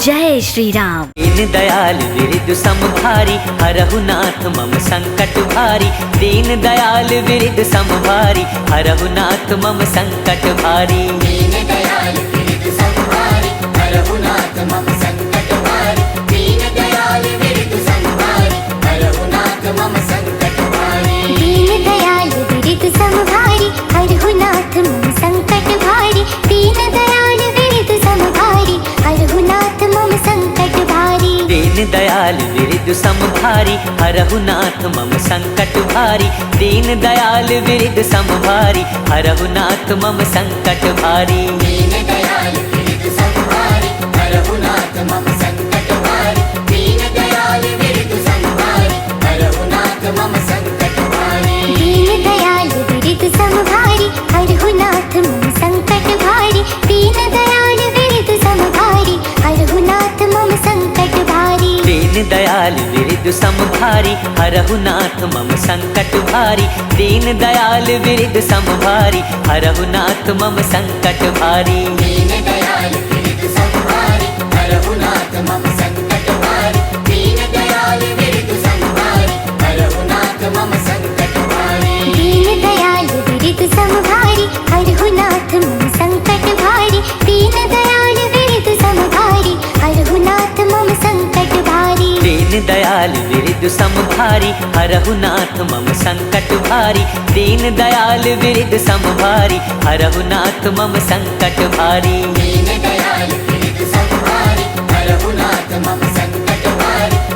जय श्री राम। दीन दयाल विरिद समभारी, हरहु नाथ मम संकट भारी। दीन दयाल विरिद समभारी, हरहु नाथ मम संकट भारी। दीन दयाल विरिद समभारी, हरहु नाथ मम संकट भारी। दीन दयाल विरिद समभारी, हरहु नाथ मम संकट भारी। दीन दयाल विरिद समभारी, हरहु नाथ मम संकट भारी। दीन दयाल विरिद समभारी, हरहु नाथ मम संकट भारी। दीन दयाल विरिद समभारी, हरहु नाथ मम संकट भारी। दीन दयाल विरिद समभारी, हरहु नाथ मम संकट भारी। दीन दयाल विरिद समभारी, हरहु नाथ मम संकट भारी। दीन दयाल विरिद समभारी, हरहु नाथ मम संकट भारी। दीन दयाल विरिद समभारी, हरहु नाथ मम संकट भारी। दीन दयाल विरिद समभारी, हरहु नाथ मम संकट भारी। दीन दयाल विरिद समभारी, हरहु नाथ मम संकट भारी। दीन दयाल विरिद समभारी, हरहु नाथ मम संकट भारी। दीन दयाल विरिद समभारी, हरहु नाथ मम संकट भारी। दीन दयाल विरिद समभारी, हरहु नाथ मम संकट भारी। दीन दयाल विरिद समभारी, हरहु नाथ मम संकट भारी। दीन दयाल विरिद समभारी, हरहु नाथ मम संकट भारी। दीन दयाल विरिद समभारी, हरहु नाथ मम संकट भारी। दीन दयाल विरिद समभारी, हरहु नाथ मम संकट भारी। दीन दयाल विरिद समभारी, हरहु नाथ मम संकट भारी। दीन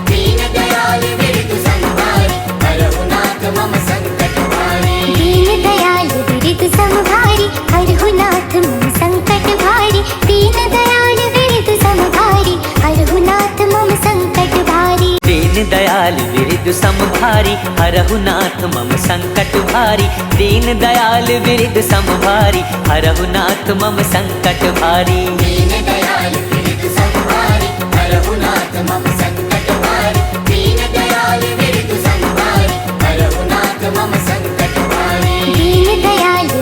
दयाल विरिद समभारी, हरहु नाथ मम संकट भारी। दीन दयाल विरिद समभारी, हरहु नाथ मम संकट भारी। दीन दयाल विरिद समभारी, हरहु नाथ मम संकट भारी। दीन दयाल विरिद समभारी, हरहु नाथ मम संकट भारी। दीन दयाल विरिद समभारी, हरहु नाथ मम संकट भारी। दीन दयाल विरिद समभारी, हरहु नाथ मम संकट भारी। दीन दयाल विरिद समभारी, हरहु नाथ मम संकट भारी। दीन दयाल विरिद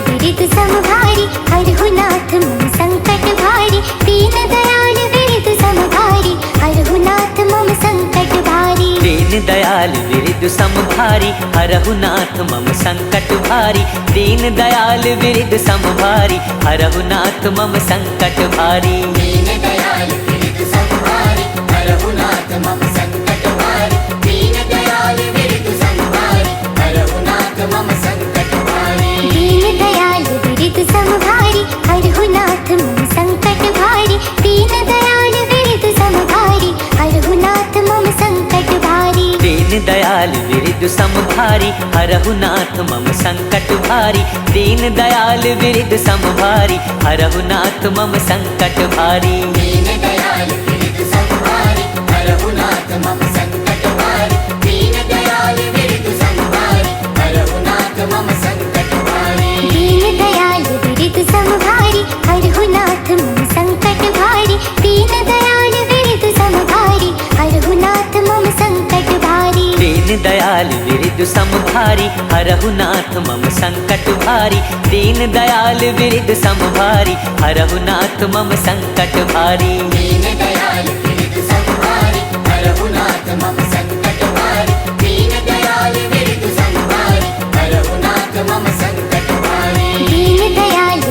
समभारी, हरहु नाथ मम संकट भारी। दीन दयाल विरिद समभारी, हरहु नाथ मम संकट भारी। दीन दयाल विरिद समभारी, हरहु नाथ मम संकट भारी। दीन दयाल विरिद समभारी, हरहु नाथ मम संकट भारी। दीन दयाल विरिद समभारी, हरहु नाथ मम संकट भारी। दीन दयाल विरिद समभारी, हरहु नाथ मम संकट भारी। दीन दयाल विरिद समभारी, हरहु नाथ मम संकट भारी। दीन दयाल विरिद समभारी, हरहु नाथ मम संकट भारी। दीन दयाल विरिद समभारी, हरहु नाथ मम संकट भारी। दीन दयाल विरिद समभारी, हरहु नाथ मम संकट भारी। दीन दयाल विरिद समभारी, हरहु नाथ मम संकट भारी। दीन दयाल विरिद समभारी, हरहु नाथ मम संकट भारी। दीन दयाल विरिद समभारी, हरहु नाथ मम संकट भारी। दीन दयाल विरिद समभारी, हरहु नाथ मम संकट भारी। दीन दयाल विरिद समभारी, हरहु नाथ मम संकट भारी। दीन दयाल विरिद समभारी, हरहु नाथ मम संकट भारी। दीन दयाल विरिद समभारी, हरहु नाथ मम संकट भारी। दीन दयाल विरिद समभारी, हरहु नाथ मम संकट भारी। दीन दयाल विरिद समभारी, हरहु नाथ मम संकट भारी। दीन दयाल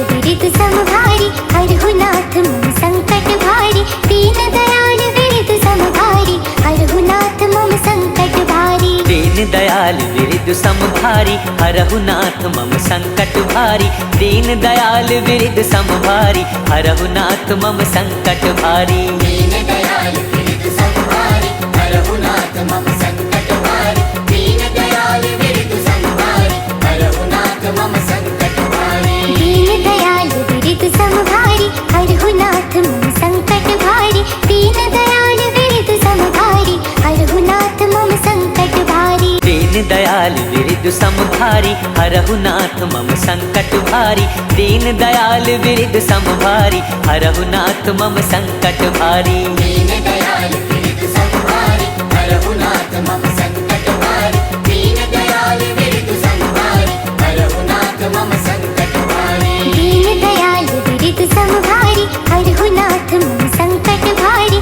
विरिद समभारी, हरहु नाथ मम संकट भारी। दीन दयाल विरिद समभारी, हरहु नाथ मम संकट भारी। दीन दयाल विरिद समभारी, हरहु नाथ मम संकट भारी। दीन दयाल विरिद समभारी, हरहु नाथ मम संकट भारी। दीन दयाल विरिद समभारी, हरहु नाथ मम संकट भारी। दीन दयाल विरिद समभारी, हरहु नाथ मम संकट भारी। दीन दयाल विरिद समभारी, हरहु नाथ मम संकट भारी। दीन दयाल विरिद समभारी, हरहु नाथ मम संकट भारी। दीन दयाल विरिद समभारी, हरहु नाथ मम संकट भारी। दीन दयाल विरिद समभारी, हरहु नाथ मम संकट भारी। दीन दयाल विरिद समभारी, हरहु नाथ मम संकट भारी। दीन दयाल विरिद समभारी, हरहु नाथ मम संकट भारी।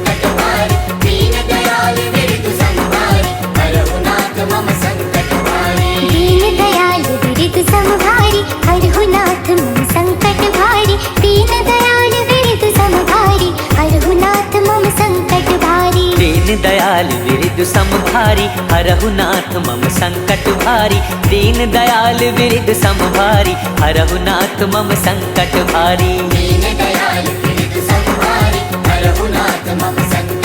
संकट भारी दीन दयाल विरधु समभारी हरहु नाथ मम संकट भारी दीन दयाल विरधु समभारी हरहु नाथ मम संकट भारी दीन दयाल विरधु समभारी हरहु नाथ मम संकट भारी दीन दयाल विरधु समभारी हरहु नाथ मम संकट भारी दीन दयाल विरधु समभारी हरहु नाथ मम संकट भारी दीन दयाल विरधु समभारी हरहु नाथ मम संकट